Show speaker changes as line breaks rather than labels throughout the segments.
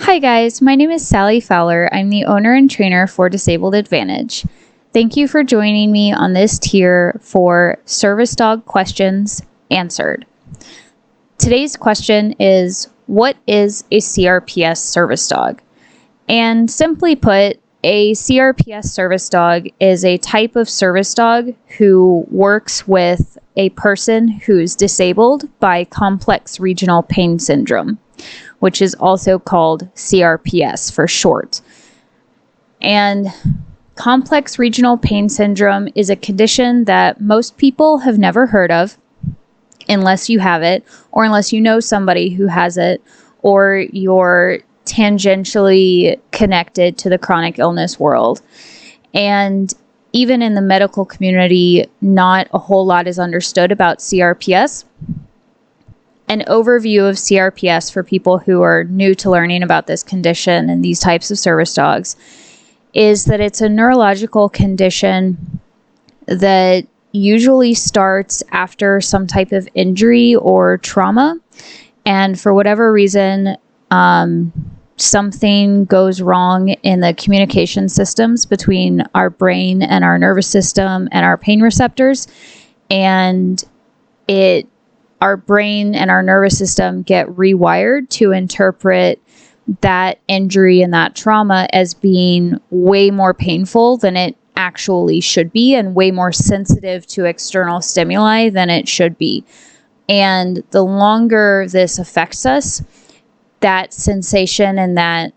Hi guys, my name is Sally Fowler. I'm the owner and trainer for Disabled Advantage. Thank you for joining me on this tier for Service Dog Questions Answered. Today's question is, what is a CRPS service dog? And simply put, a CRPS service dog is a type of service dog who works with a person who's disabled by complex regional pain syndrome, which is also called CRPS for short. And complex regional pain syndrome is a condition that most people have never heard of unless you have it, or unless you know somebody who has it, or you're tangentially connected to the chronic illness world. And even in the medical community, not a whole lot is understood about CRPS. An overview of CRPS for people who are new to learning about this condition and these types of service dogs is that it's a neurological condition that usually starts after some type of injury or trauma. And for whatever reason, something goes wrong in the communication systems between our brain and our nervous system and our pain receptors. And our brain and our nervous system get rewired to interpret that injury and that trauma as being way more painful than it actually should be, and way more sensitive to external stimuli than it should be. And the longer this affects us, that sensation and that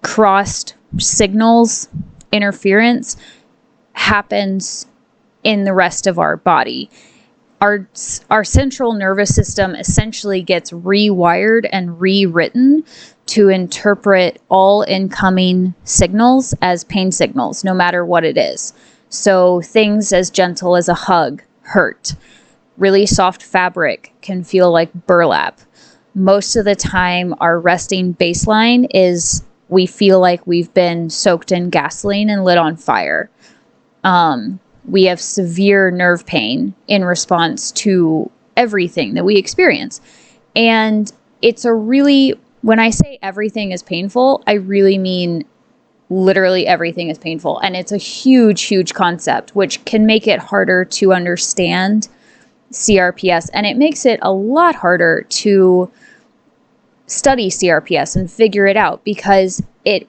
crossed signals interference happens in the rest of our body. Our central nervous system essentially gets rewired and rewritten to interpret all incoming signals as pain signals, no matter what it is. So things as gentle as a hug hurt. Really soft fabric can feel like burlap. Most of the time, our resting baseline is we feel like we've been soaked in gasoline and lit on fire. We have severe nerve pain in response to everything that we experience. And when I say everything is painful, I really mean literally everything is painful. And it's a huge, huge concept, which can make it harder to understand CRPS. And it makes it a lot harder to study CRPS and figure it out, because it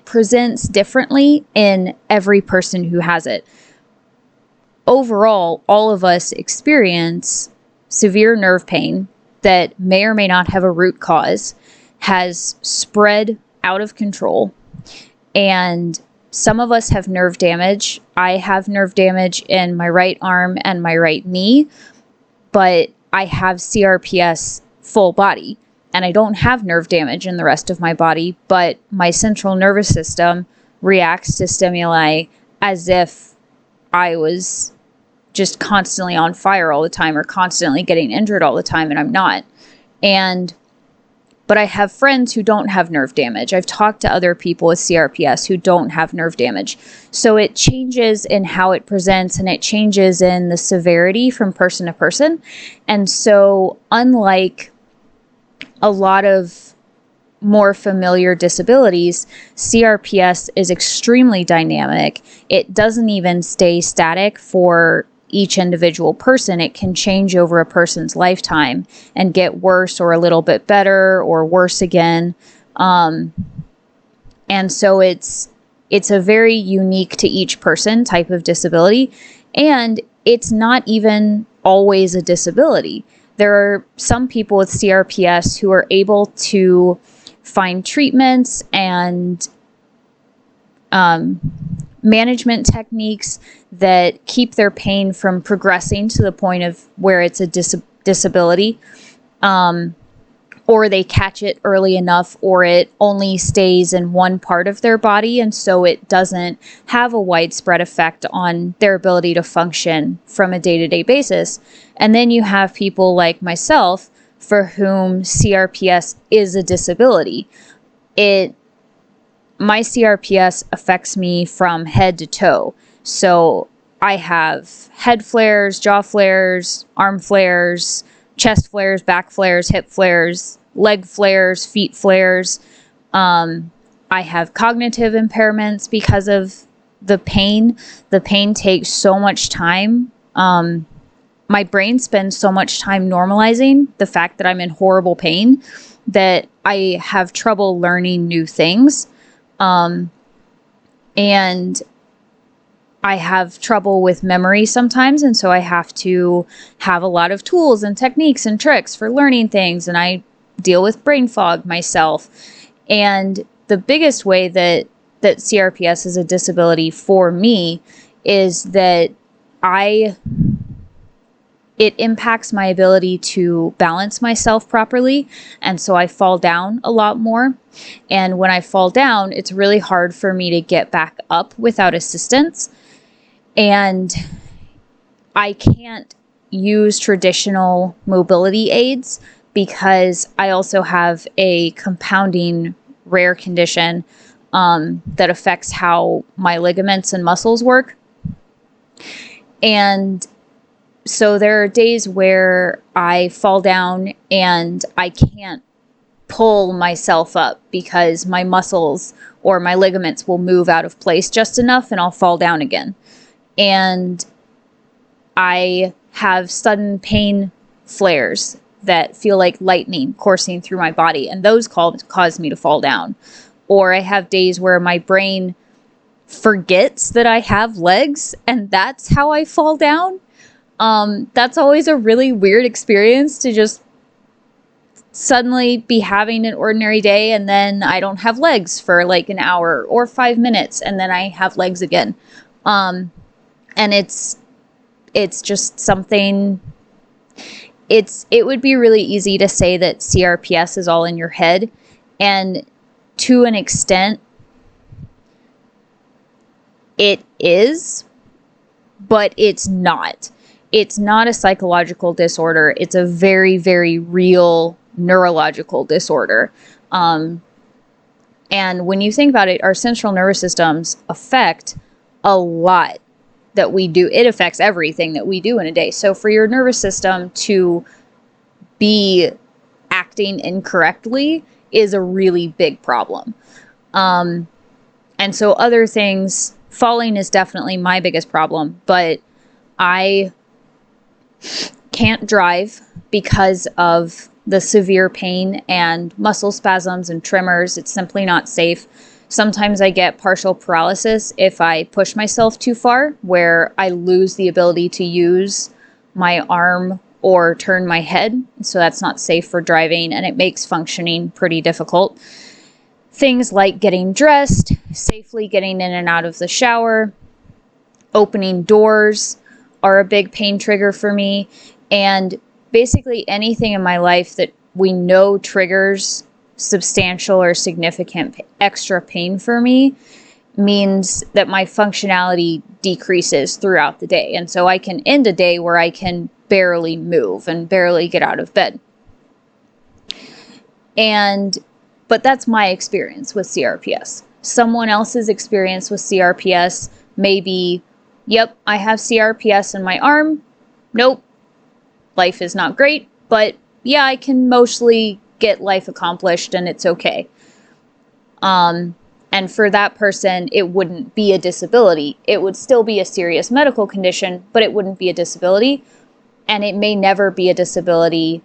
presents differently in every person who has it. Overall, all of us experience severe nerve pain that may or may not have a root cause, has spread out of control, and some of us have nerve damage. I have nerve damage in my right arm and my right knee, but I have CRPS full body. And I don't have nerve damage in the rest of my body, but my central nervous system reacts to stimuli as if I was just constantly on fire all the time, or constantly getting injured all the time, and I'm not. But I have friends who don't have nerve damage. I've talked to other people with CRPS who don't have nerve damage. So it changes in how it presents, and it changes in the severity from person to person. And so unlike a lot of more familiar disabilities, CRPS is extremely dynamic. It doesn't even stay static for each individual person. It can change over a person's lifetime and get worse, or a little bit better, or worse again. And so it's a very unique to each person type of disability. And it's not even always a disability. There are some people with CRPS who are able to find treatments and management techniques that keep their pain from progressing to the point of where it's a disability, or they catch it early enough, or it only stays in one part of their body, and so it doesn't have a widespread effect on their ability to function from a day-to-day basis. And then you have people like myself for whom CRPS is a disability. My CRPS affects me from head to toe. So I have head flares, jaw flares, arm flares, chest flares, back flares, hip flares, leg flares, feet flares. I have cognitive impairments because of the pain. The pain takes so much time. My brain spends so much time normalizing the fact that I'm in horrible pain that I have trouble learning new things. And I have trouble with memory sometimes, and so I have to have a lot of tools and techniques and tricks for learning things, and I deal with brain fog myself. And the biggest way that CRPS is a disability for me is that it impacts my ability to balance myself properly, and so I fall down a lot more. And when I fall down, it's really hard for me to get back up without assistance. And I can't use traditional mobility aids because I also have a compounding rare condition that affects how my ligaments and muscles work. And so there are days where I fall down and I can't pull myself up because my muscles or my ligaments will move out of place just enough and I'll fall down again. And I have sudden pain flares that feel like lightning coursing through my body, and those cause me to fall down. Or I have days where my brain forgets that I have legs, and that's how I fall down. That's always a really weird experience, to just suddenly be having an ordinary day and then I don't have legs for like an hour or 5 minutes, and then I have legs again. And it's just something, it would be really easy to say that CRPS is all in your head. And to an extent, it is, but it's not. It's not a psychological disorder. It's a very, very real neurological disorder. And when you think about it, our central nervous systems affect a lot that we do. It affects everything that we do in a day. So for your nervous system to be acting incorrectly is a really big problem. And so other things, falling is definitely my biggest problem, but I can't drive because of the severe pain and muscle spasms and tremors. It's simply not safe. Sometimes I get partial paralysis if I push myself too far, where I lose the ability to use my arm or turn my head. So that's not safe for driving, and it makes functioning pretty difficult. Things like getting dressed, safely getting in and out of the shower, opening doors are a big pain trigger for me. And basically anything in my life that we know triggers substantial or significant extra pain for me means that my functionality decreases throughout the day. And so I can end a day where I can barely move and barely get out of bed. But that's my experience with CRPS. Someone else's experience with CRPS may be, yep, I have CRPS in my arm. Nope, life is not great, but yeah, I can mostly get life accomplished and it's okay. And for that person, it wouldn't be a disability. It would still be a serious medical condition, but it wouldn't be a disability. And it may never be a disability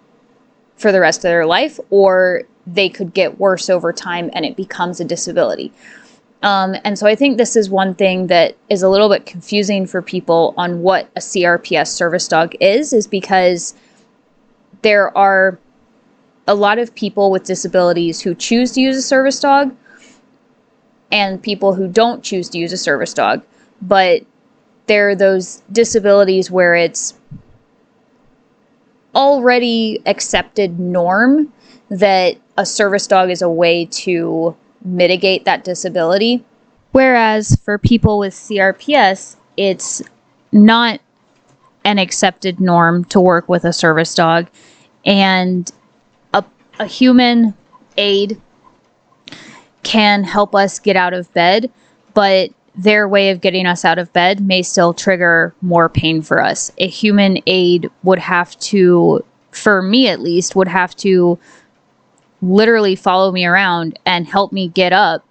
for the rest of their life, or they could get worse over time and it becomes a disability. And so I think this is one thing that is a little bit confusing for people on what a CRPS service dog is because there are a lot of people with disabilities who choose to use a service dog and people who don't choose to use a service dog. But there are those disabilities where it's already accepted norm that a service dog is a way to mitigate that disability. Whereas for people with CRPS, it's not an accepted norm to work with a service dog. And a human aid can help us get out of bed, but their way of getting us out of bed may still trigger more pain for us. A human aid would have to for me at least, would have to literally follow me around and help me get up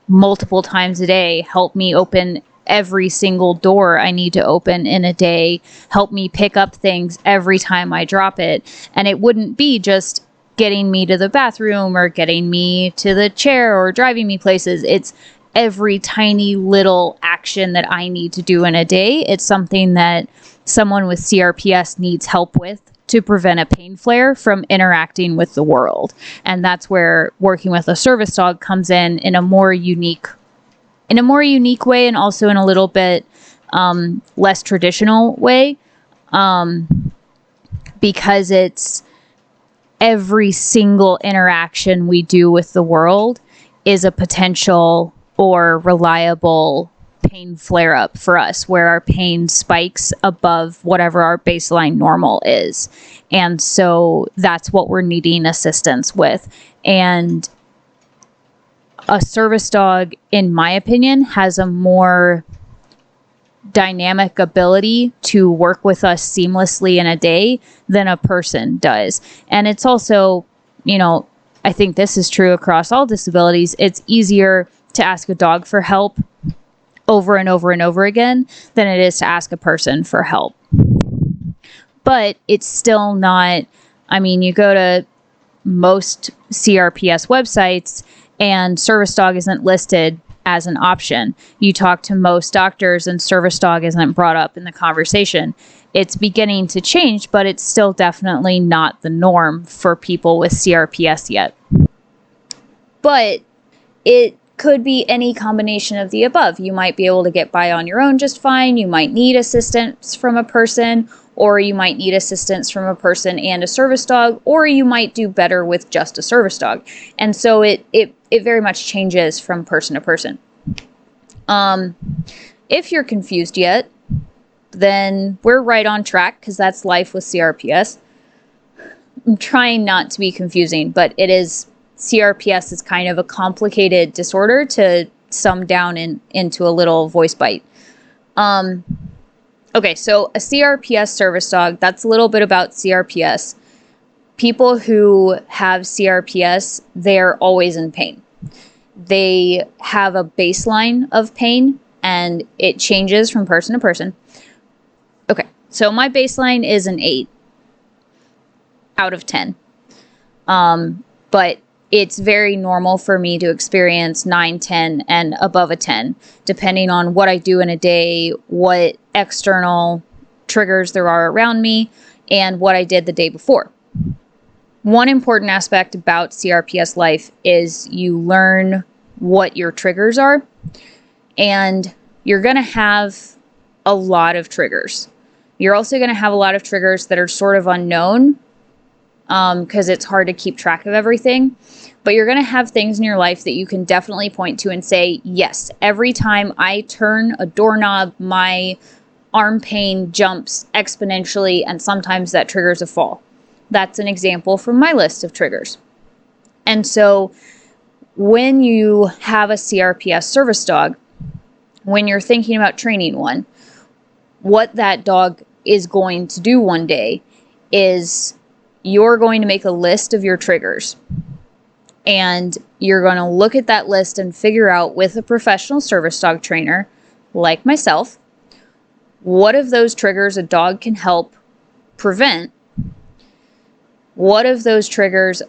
multiple times a day, help me open every single door I need to open in a day, help me pick up things every time I drop it. And it wouldn't be just getting me to the bathroom or getting me to the chair or driving me places. It's every tiny little action that I need to do in a day. It's something that someone with CRPS needs help with to prevent a pain flare from interacting with the world. And that's where working with a service dog comes in a more unique way, and also in a little bit less traditional way, because it's every single interaction we do with the world is a potential or reliable pain flare up for us, where our pain spikes above whatever our baseline normal is. And so that's what we're needing assistance with. And a service dog, in my opinion, has a more dynamic ability to work with us seamlessly in a day than a person does. And it's also, I think this is true across all disabilities. It's easier to ask a dog for help over and over and over again than it is to ask a person for help. But it's still not, you go to most CRPS websites and service dog isn't listed as an option. You talk to most doctors and service dog isn't brought up in the conversation. It's beginning to change, but it's still definitely not the norm for people with CRPS yet. But it could be any combination of the above. You might be able to get by on your own just fine. You might need assistance from a person, or you might need assistance from a person and a service dog, or you might do better with just a service dog. And so it very much changes from person to person. If you're confused yet, then we're right on track, because that's life with CRPS. I'm trying not to be confusing, but it is. CRPS is kind of a complicated disorder to sum down into a little voice bite. Okay, so a CRPS service dog, that's a little bit about CRPS. People who have CRPS, they're always in pain. They have a baseline of pain, and it changes from person to person. Okay, so my baseline is an 8 out of 10. But it's very normal for me to experience 9, 10, and above a 10, depending on what I do in a day, what external triggers there are around me, and what I did the day before. One important aspect about CRPS life is you learn what your triggers are, and you're going to have a lot of triggers. You're also going to have a lot of triggers that are sort of unknown, because it's hard to keep track of everything. But you're going to have things in your life that you can definitely point to and say, yes, every time I turn a doorknob, my arm pain jumps exponentially, and sometimes that triggers a fall. That's an example from my list of triggers. And so when you have a CRPS service dog, when you're thinking about training one, what that dog is going to do one day is you're going to make a list of your triggers. And you're going to look at that list and figure out, with a professional service dog trainer like myself, what of those triggers a dog can help prevent. What of those triggers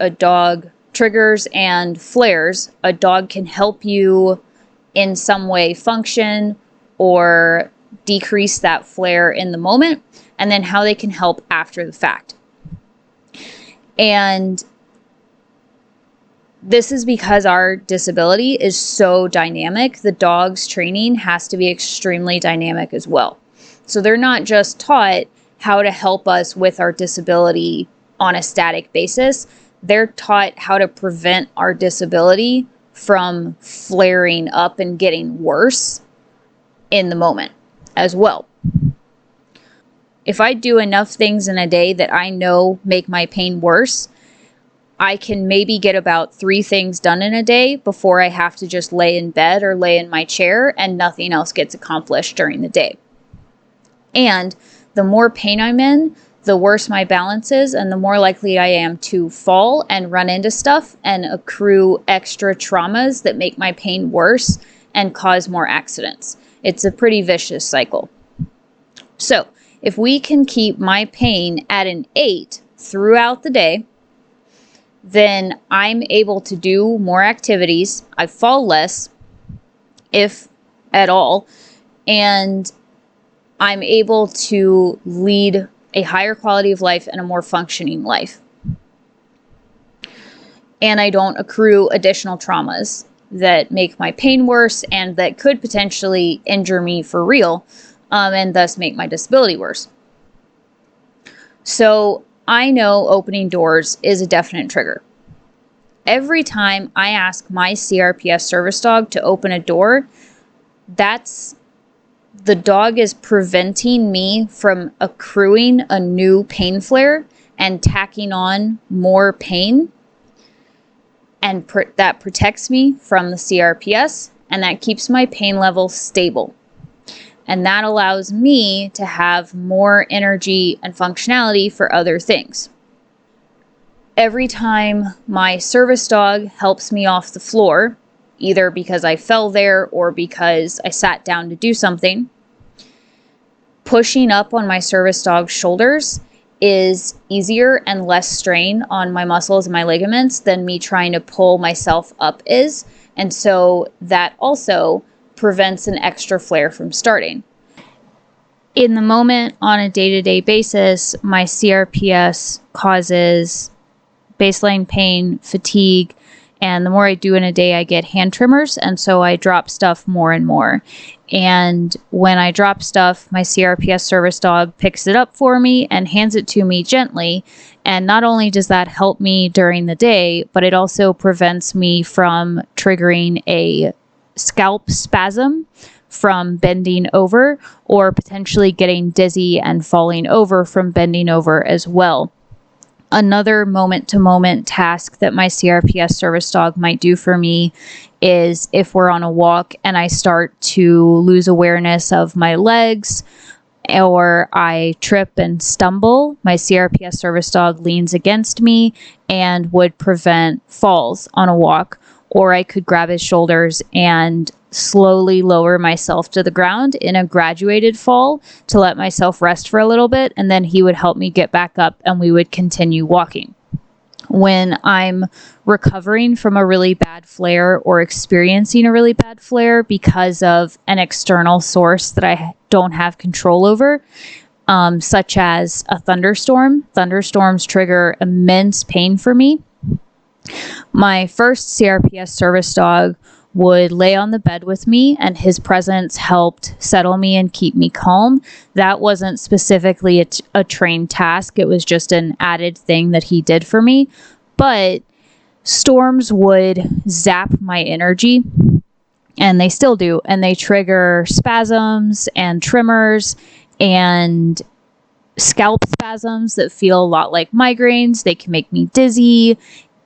and flares a dog can help you in some way function or decrease that flare in the moment, and then how they can help after the fact. And this is because our disability is so dynamic. The dog's training has to be extremely dynamic as well. So they're not just taught how to help us with our disability on a static basis. They're taught how to prevent our disability from flaring up and getting worse in the moment as well. If I do enough things in a day that I know make my pain worse, I can maybe get about 3 things done in a day before I have to just lay in bed or lay in my chair, and nothing else gets accomplished during the day. And the more pain I'm in, the worse my balance is and the more likely I am to fall and run into stuff and accrue extra traumas that make my pain worse and cause more accidents. It's a pretty vicious cycle. So if we can keep my pain at an 8 throughout the day, then I'm able to do more activities. I fall less, if at all, and I'm able to lead a higher quality of life and a more functioning life. And I don't accrue additional traumas that make my pain worse and that could potentially injure me for real, and thus make my disability worse. So I know opening doors is a definite trigger. Every time I ask my CRPS service dog to open a door, the dog is preventing me from accruing a new pain flare and tacking on more pain. And that protects me from the CRPS, and that keeps my pain level stable. And that allows me to have more energy and functionality for other things. Every time my service dog helps me off the floor, either because I fell there or because I sat down to do something, pushing up on my service dog's shoulders is easier and less strain on my muscles and my ligaments than me trying to pull myself up is. And so that also prevents an extra flare from starting. In the moment, on a day-to-day basis, my CRPS causes baseline pain, fatigue, and the more I do in a day, I get hand tremors, and so I drop stuff more and more. And when I drop stuff, my CRPS service dog picks it up for me and hands it to me gently. And not only does that help me during the day, but it also prevents me from triggering a scalp spasm from bending over, or potentially getting dizzy and falling over from bending over as well. Another moment-to-moment task that my CRPS service dog might do for me is if we're on a walk and I start to lose awareness of my legs or I trip and stumble, my CRPS service dog leans against me and would prevent falls on a walk. Or I could grab his shoulders and slowly lower myself to the ground in a graduated fall to let myself rest for a little bit, and then he would help me get back up and we would continue walking. When I'm recovering from a really bad flare or experiencing a really bad flare because of an external source that I don't have control over, such as a thunderstorm, thunderstorms trigger immense pain for me. My first CRPS service dog would lay on the bed with me, and his presence helped settle me and keep me calm. That wasn't specifically a trained task. It was just an added thing that he did for me. But storms would zap my energy, and they still do, and they trigger spasms and tremors and scalp spasms that feel a lot like migraines. They can make me dizzy.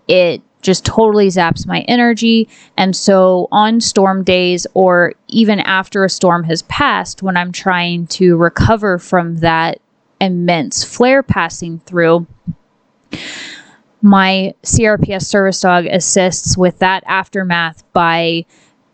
It just totally zaps my energy. And so on storm days, or even after a storm has passed, when I'm trying to recover from that immense flare passing through, my CRPS service dog assists with that aftermath by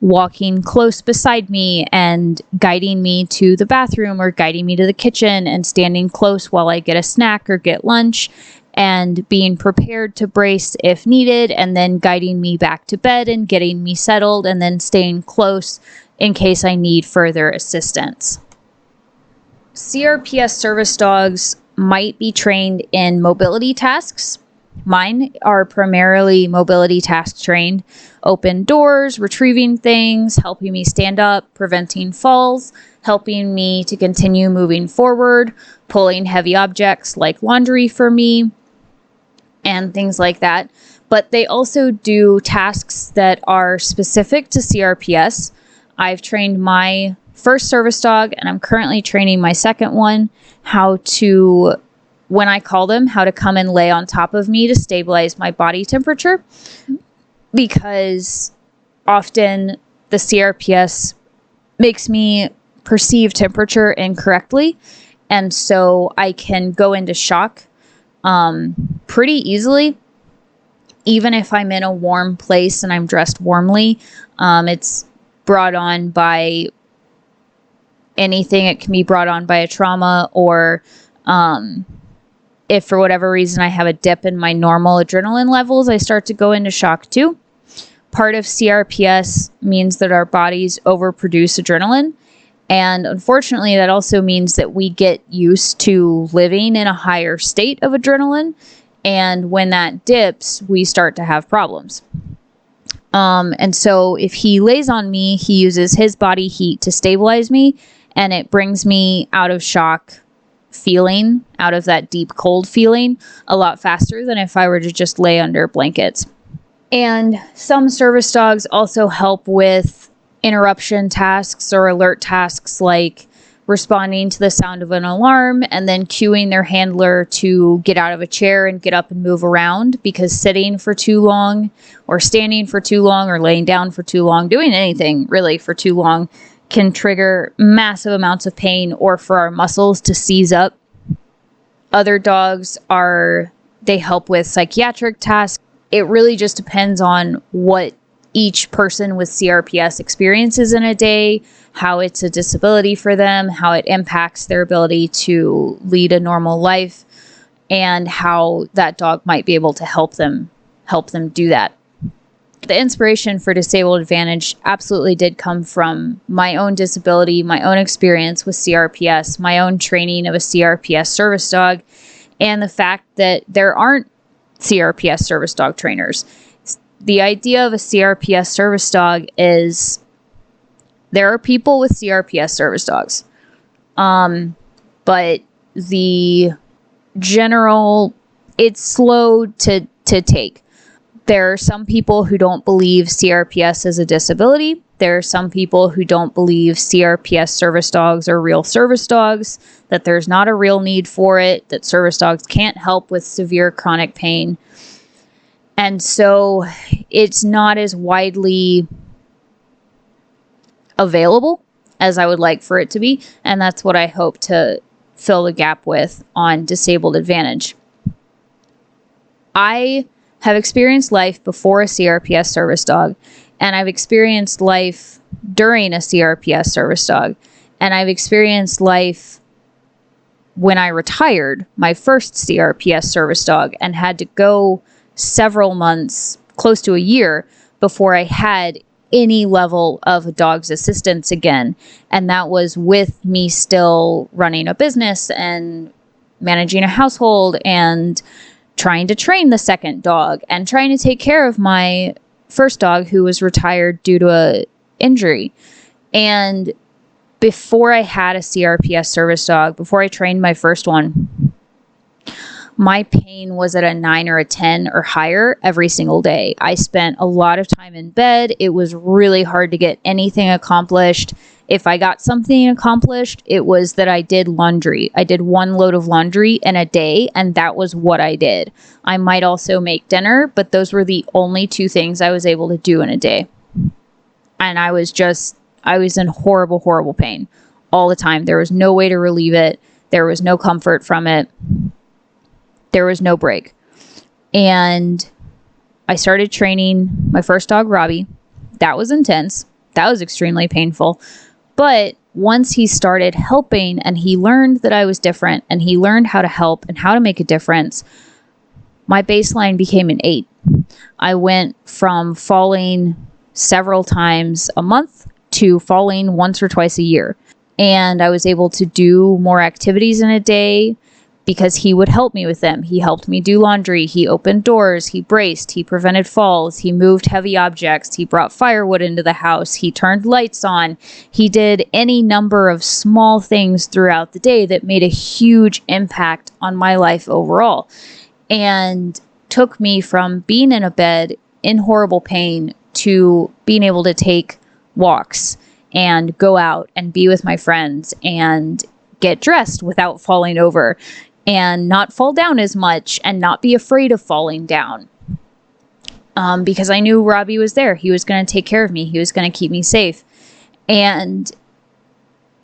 walking close beside me and guiding me to the bathroom or guiding me to the kitchen and standing close while I get a snack or get lunch, and being prepared to brace if needed, and then guiding me back to bed and getting me settled, and then staying close in case I need further assistance. CRPS service dogs might be trained in mobility tasks. Mine are primarily mobility task trained. Open doors, retrieving things, helping me stand up, preventing falls, helping me to continue moving forward, pulling heavy objects like laundry for me, and things like that. But they also do tasks that are specific to CRPS. I've trained my first service dog, and I'm currently training my second one, how to, when I call them, how to come and lay on top of me to stabilize my body temperature. Because often the CRPS makes me perceive temperature incorrectly, And so I can go into shock pretty easily, even if I'm in a warm place and I'm dressed warmly. It's brought on by anything. It can be brought on by a trauma, or if for whatever reason I have a dip in my normal adrenaline levels, I start to go into shock too. Part of CRPS means that our bodies overproduce adrenaline. And unfortunately, that also means that we get used to living in a higher state of adrenaline. And when that dips, we start to have problems. And so if he lays on me, he uses his body heat to stabilize me, and it brings me out of shock feeling, out of that deep cold feeling, a lot faster than if I were to just lay under blankets. And some service dogs also help with interruption tasks or alert tasks, like responding to the sound of an alarm and then cueing their handler to get out of a chair and get up and move around, because sitting for too long or standing for too long or laying down for too long, doing anything really for too long, can trigger massive amounts of pain or for our muscles to seize up. Other dogs they help with psychiatric tasks. It really just depends on what each person with CRPS experiences in a day, how it's a disability for them, how it impacts their ability to lead a normal life, and how that dog might be able to help them do that. The inspiration for Disabled Advantage absolutely did come from my own disability, my own experience with CRPS, my own training of a CRPS service dog, and the fact that there aren't CRPS service dog trainers. The idea of a CRPS service dog is there are people with CRPS service dogs. But the general, it's slow to take. There are some people who don't believe CRPS is a disability. There are some people who don't believe CRPS service dogs are real service dogs, that there's not a real need for it, that service dogs can't help with severe chronic pain. And so it's not as widely available as I would like for it to be. And that's what I hope to fill the gap with on Disabled Advantage. I have experienced life before a CRPS service dog, and I've experienced life during a CRPS service dog, and I've experienced life when I retired my first CRPS service dog and had to go several months, close to a year, before I had any level of a dog's assistance again. And that was with me still running a business and managing a household and trying to train the second dog and trying to take care of my first dog who was retired due to a injury. And before I had a CRPS service dog, before I trained my first one, my pain was at a 9 or a 10 or higher every single day. I spent a lot of time in bed. It was really hard to get anything accomplished. If I got something accomplished, it was that I did laundry. I did one load of laundry in a day, and that was what I did. I might also make dinner, but those were the only two things I was able to do in a day. And I was in horrible, horrible pain all the time. There was no way to relieve it. There was no comfort from it. There was no break. And I started training my first dog, Robbie. That was intense. That was extremely painful. But once he started helping and he learned that I was different and he learned how to help and how to make a difference, my baseline became an 8. I went from falling several times a month to falling once or twice a year. And I was able to do more activities in a day because he would help me with them. He helped me do laundry. He opened doors. He braced. He prevented falls. He moved heavy objects. He brought firewood into the house. He turned lights on. He did any number of small things throughout the day that made a huge impact on my life overall, and took me from being in a bed in horrible pain to being able to take walks and go out and be with my friends and get dressed without falling over and not fall down as much and not be afraid of falling down. Because I knew Robbie was there. He was going to take care of me. He was going to keep me safe. And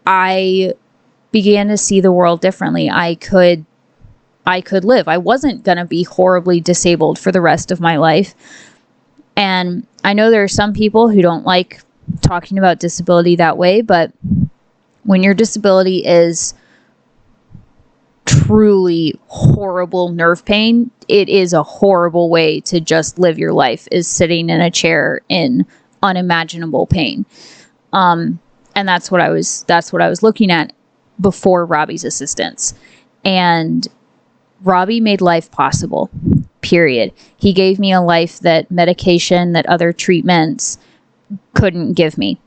I began to see the world differently. I could live. I wasn't going to be horribly disabled for the rest of my life. And I know there are some people who don't like talking about disability that way, but when your disability is truly horrible nerve pain, it is a horrible way to just live your life, is sitting in a chair in unimaginable pain. And that's what I was looking at before Robbie's assistance. And Robbie made life possible, period. He gave me a life that medication, that other treatments couldn't give me.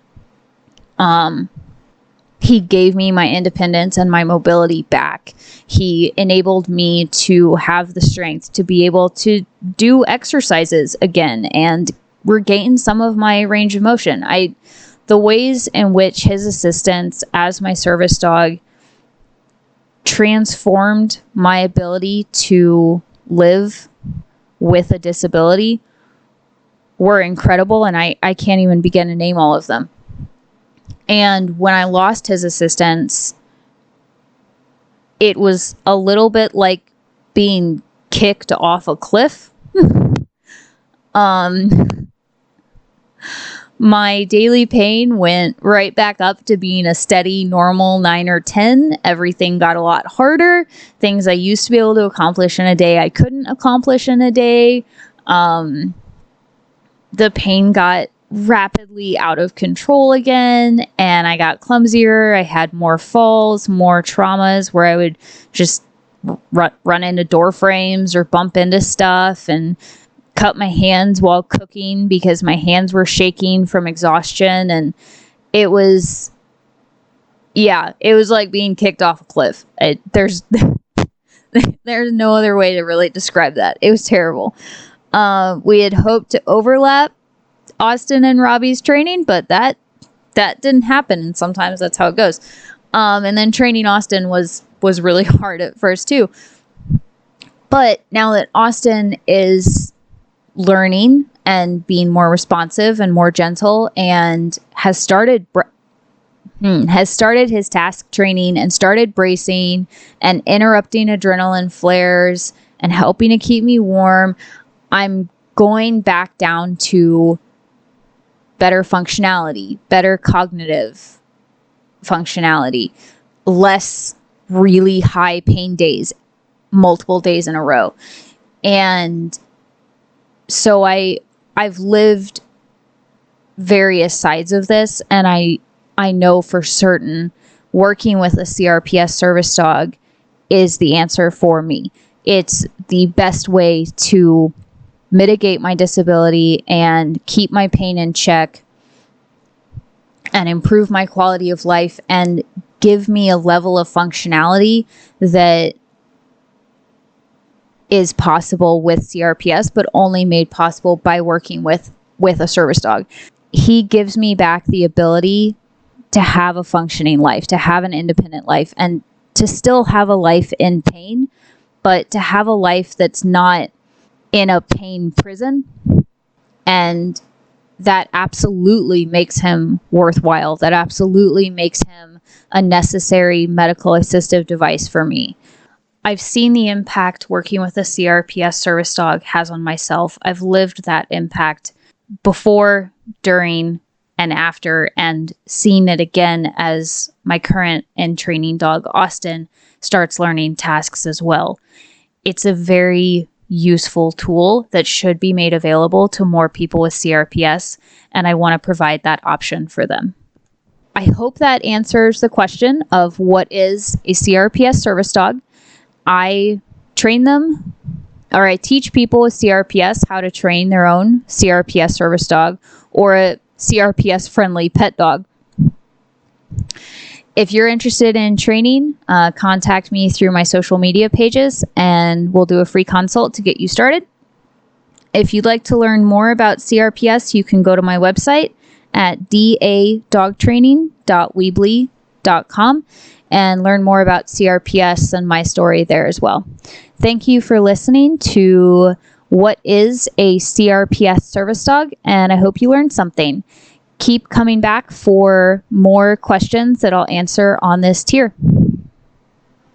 He gave me my independence and my mobility back. He enabled me to have the strength to be able to do exercises again and regain some of my range of motion. The ways in which his assistance as my service dog transformed my ability to live with a disability were incredible, and I can't even begin to name all of them. And when I lost his assistance, it was a little bit like being kicked off a cliff. My daily pain went right back up to being a steady, normal 9 or 10. Everything got a lot harder. Things I used to be able to accomplish in a day, I couldn't accomplish in a day. The pain got rapidly out of control again, and I got clumsier. I had more falls, more traumas where I would just run into door frames or bump into stuff and cut my hands while cooking because my hands were shaking from exhaustion. And it was like being kicked off a cliff. There's no other way to really describe that. It was terrible. We had hoped to overlap Austin and Robbie's training, but that didn't happen. And sometimes that's how it goes. And then training Austin was really hard at first too. But now that Austin is learning and being more responsive and more gentle, and has started his task training and started bracing and interrupting adrenaline flares and helping to keep me warm, I'm going back down to better functionality, better cognitive functionality, less really high pain days, multiple days in a row. And so I've lived various sides of this, and I know for certain working with a CRPS service dog is the answer for me. It's the best way to mitigate my disability and keep my pain in check and improve my quality of life and give me a level of functionality that is possible with CRPS, but only made possible by working with a service dog. He gives me back the ability to have a functioning life, to have an independent life, and to still have a life in pain, but to have a life that's not in a pain prison. And that absolutely makes him worthwhile. That absolutely makes him a necessary medical assistive device for me. I've seen the impact working with a CRPS service dog has on myself. I've lived that impact before, during, and after, and seen it again as my current and training dog, Austin, starts learning tasks as well. It's a very useful tool that should be made available to more people with CRPS, and I want to provide that option for them. I hope that answers the question of what is a CRPS service dog. I train them, or I teach people with CRPS how to train their own CRPS service dog or a CRPS friendly pet dog. If you're interested in training, contact me through my social media pages and we'll do a free consult to get you started. If you'd like to learn more about CRPS, you can go to my website at dadogtraining.weebly.com and learn more about CRPS and my story there as well. Thank you for listening to What is a CRPS Service Dog, and I hope you learned something. Keep coming back for more questions that I'll answer on this tier.